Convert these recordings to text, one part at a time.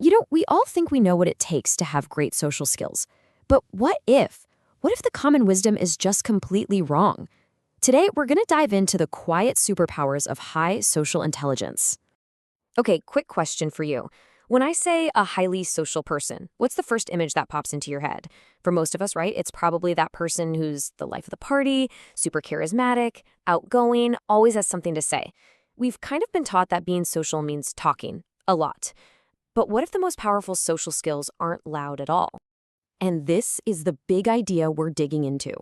We all think we know what it takes to have great social skills. But what if? What if the common wisdom is just completely wrong? Today, we're going to dive into the quiet superpowers of high social intelligence. Okay, quick question for you. When I say a highly social person, what's the first image that pops into your head? For most of us, right, it's probably that person who's the life of the party, super charismatic, outgoing, always has something to say. We've kind of been taught that being social means talking a lot. But what if the most powerful social skills aren't loud at all? And this is the big idea we're digging into.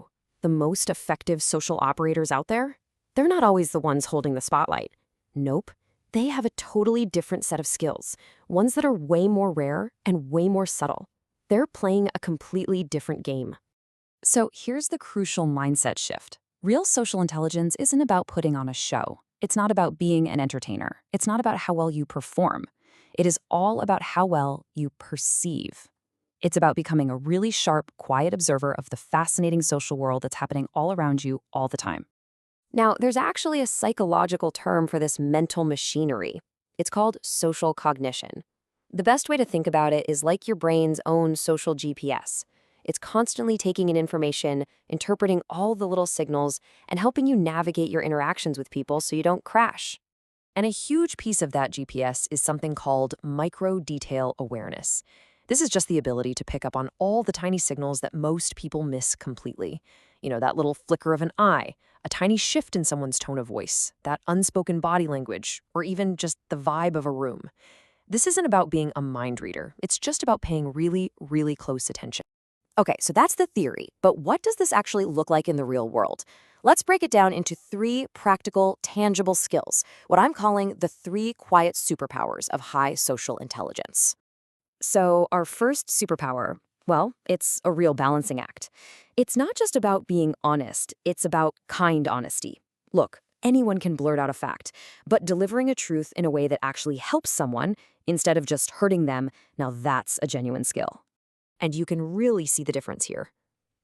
The most effective social operators out there? They're not always the ones holding the spotlight. Nope. They have a totally different set of skills, ones that are way more rare and way more subtle. They're playing a completely different game. So here's the crucial mindset shift. Real social intelligence isn't about putting on a show. It's not about being an entertainer. It's not about how well you perform. It is all about how well you perceive. It's about becoming a really sharp, quiet observer of the fascinating social world that's happening all around you all the time. Now, there's actually a psychological term for this mental machinery. It's called social cognition. The best way to think about it is like your brain's own social GPS. It's constantly taking in information, interpreting all the little signals, and helping you navigate your interactions with people so you don't crash. And a huge piece of that GPS is something called micro-detail awareness. This is just the ability to pick up on all the tiny signals that most people miss completely. That little flicker of an eye, a tiny shift in someone's tone of voice, that unspoken body language, or even just the vibe of a room. This isn't about being a mind reader. It's just about paying really, really close attention. Okay, so that's the theory, but what does this actually look like in the real world? Let's break it down into 3 practical, tangible skills, what I'm calling the 3 quiet superpowers of high social intelligence. So our first superpower, well, it's a real balancing act. It's not just about being honest, it's about kind honesty. Look, anyone can blurt out a fact, but delivering a truth in a way that actually helps someone instead of just hurting them, now that's a genuine skill. And you can really see the difference here.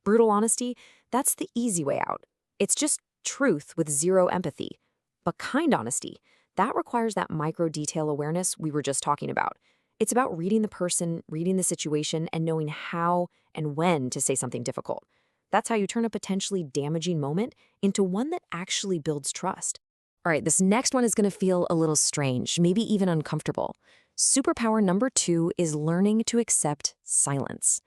Brutal honesty, that's the easy way out. It's just truth with zero empathy. But kind honesty, that requires that micro-detail awareness we were just talking about. It's about reading the person, reading the situation, and knowing how and when to say something difficult. That's how you turn a potentially damaging moment into one that actually builds trust. All right, this next one is going to feel a little strange, maybe even uncomfortable. Superpower number 2 is learning to accept silence.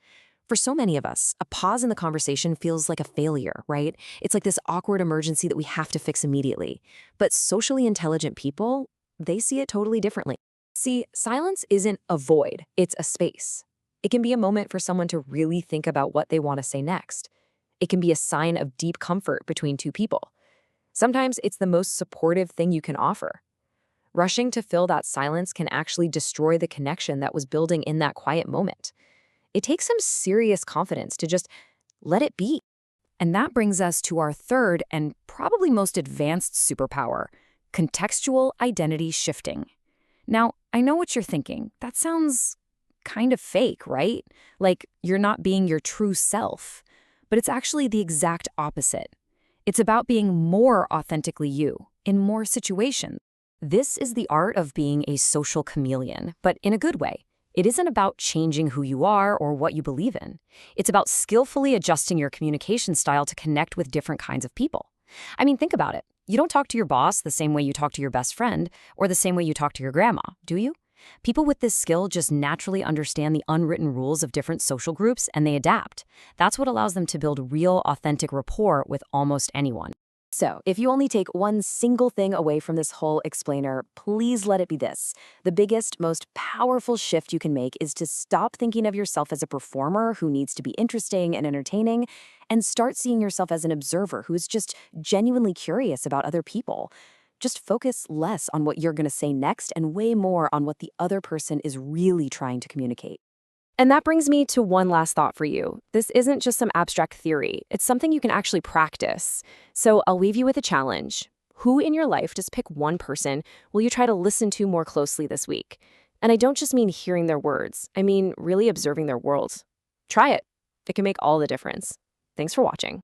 For so many of us, a pause in the conversation feels like a failure, right? It's like this awkward emergency that we have to fix immediately. But socially intelligent people, they see it totally differently. See, silence isn't a void, it's a space. It can be a moment for someone to really think about what they want to say next. It can be a sign of deep comfort between 2 people. Sometimes it's the most supportive thing you can offer. Rushing to fill that silence can actually destroy the connection that was building in that quiet moment. It takes some serious confidence to just let it be. And that brings us to our third and probably most advanced superpower, contextual identity shifting. Now, I know what you're thinking. That sounds kind of fake, right? Like you're not being your true self. But it's actually the exact opposite. It's about being more authentically you in more situations. This is the art of being a social chameleon, but in a good way. It isn't about changing who you are or what you believe in. It's about skillfully adjusting your communication style to connect with different kinds of people. I mean, think about it. You don't talk to your boss the same way you talk to your best friend or the same way you talk to your grandma, do you? People with this skill just naturally understand the unwritten rules of different social groups and they adapt. That's what allows them to build real, authentic rapport with almost anyone. So, if you only take one single thing away from this whole explainer, please let it be this. The biggest, most powerful shift you can make is to stop thinking of yourself as a performer who needs to be interesting and entertaining, and start seeing yourself as an observer who is just genuinely curious about other people. Just focus less on what you're going to say next and way more on what the other person is really trying to communicate. And that brings me to one last thought for you. This isn't just some abstract theory. It's something you can actually practice. So I'll leave you with a challenge. Who in your life, just pick one person, will you try to listen to more closely this week? And I don't just mean hearing their words. I mean really observing their world. Try it. It can make all the difference. Thanks for watching.